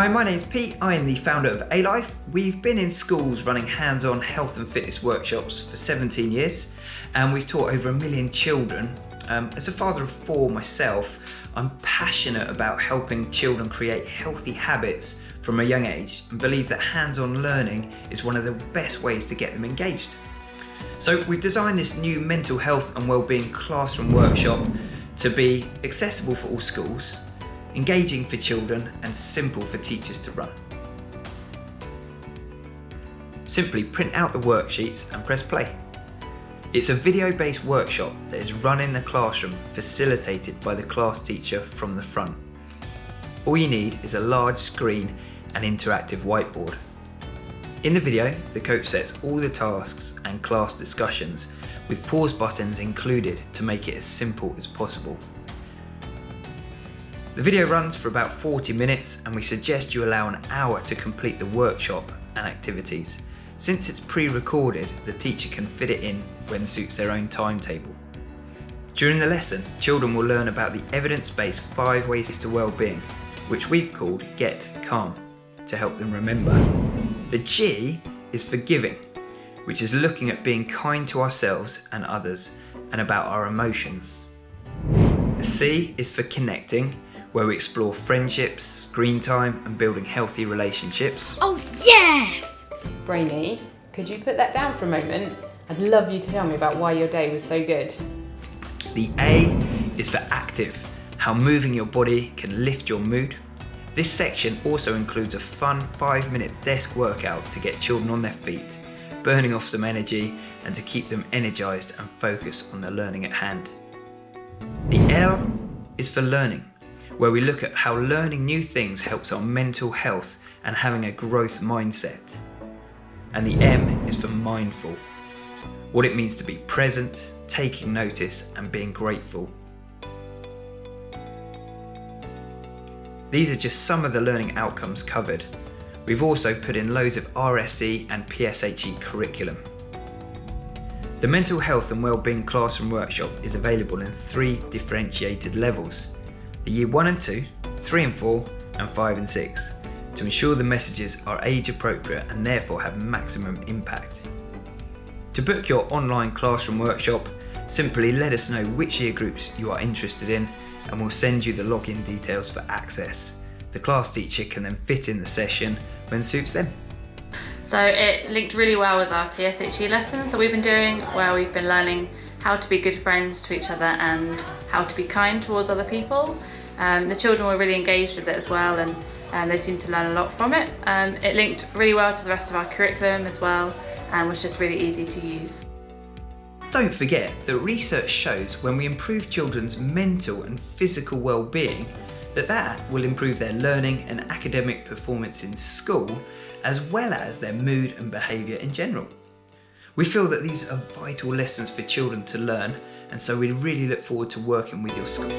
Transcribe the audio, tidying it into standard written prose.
Hi, my name's Pete. I am the founder of A-Life. We've been in schools running hands-on health and fitness workshops for 17 years, and we've taught over 1 million children. As a father of 4 myself, I'm passionate about helping children create healthy habits from a young age and believe that hands-on learning is one of the best ways to get them engaged. So we've designed this new mental health and wellbeing classroom workshop to be accessible for all schools, engaging for children and simple for teachers to run. Simply print out the worksheets and press play. It's a video-based workshop that is run in the classroom, facilitated by the class teacher from the front. All you need is a large screen and interactive whiteboard. In the video, the coach sets all the tasks and class discussions with pause buttons included to make it as simple as possible. The video runs for about 40 minutes and we suggest you allow an hour to complete the workshop and activities. Since it's pre-recorded, the teacher can fit it in when suits their own timetable. During the lesson, children will learn about the evidence-based 5 ways to well-being, which we've called Get Calm, to help them remember. The G is for giving, which is looking at being kind to ourselves and others and about our emotions. The C is for connecting, where we explore friendships, screen time and building healthy relationships. Oh yes! Brainy, could you put that down for a moment? I'd love you to tell me about why your day was so good. The A is for active, how moving your body can lift your mood. This section also includes a fun 5-minute desk workout to get children on their feet, burning off some energy and to keep them energized and focused on the learning at hand. The L is for learning, where we look at how learning new things helps our mental health and having a growth mindset. And the M is for mindful, what it means to be present, taking notice and being grateful. These are just some of the learning outcomes covered. We've also put in loads of RSE and PSHE curriculum. The Mental Health and Wellbeing Classroom Workshop is available in 3 differentiated levels: the Year 1 and 2, 3 and 4, and 5 and 6, to ensure the messages are age appropriate and therefore have maximum impact. To book your online classroom workshop, simply let us know which year groups you are interested in and we'll send you the login details for access. The class teacher can then fit in the session when suits them. So it linked really well with our PSHE lessons that we've been doing, where we've been learning how to be good friends to each other and how to be kind towards other people. The children were really engaged with it as well, and they seemed to learn a lot from it. It linked really well to the rest of our curriculum as well and was just really easy to use. Don't forget that research shows when we improve children's mental and physical well-being, that will improve their learning and academic performance in school, as well as their mood and behaviour in general. We feel that these are vital lessons for children to learn, and so we really look forward to working with your school.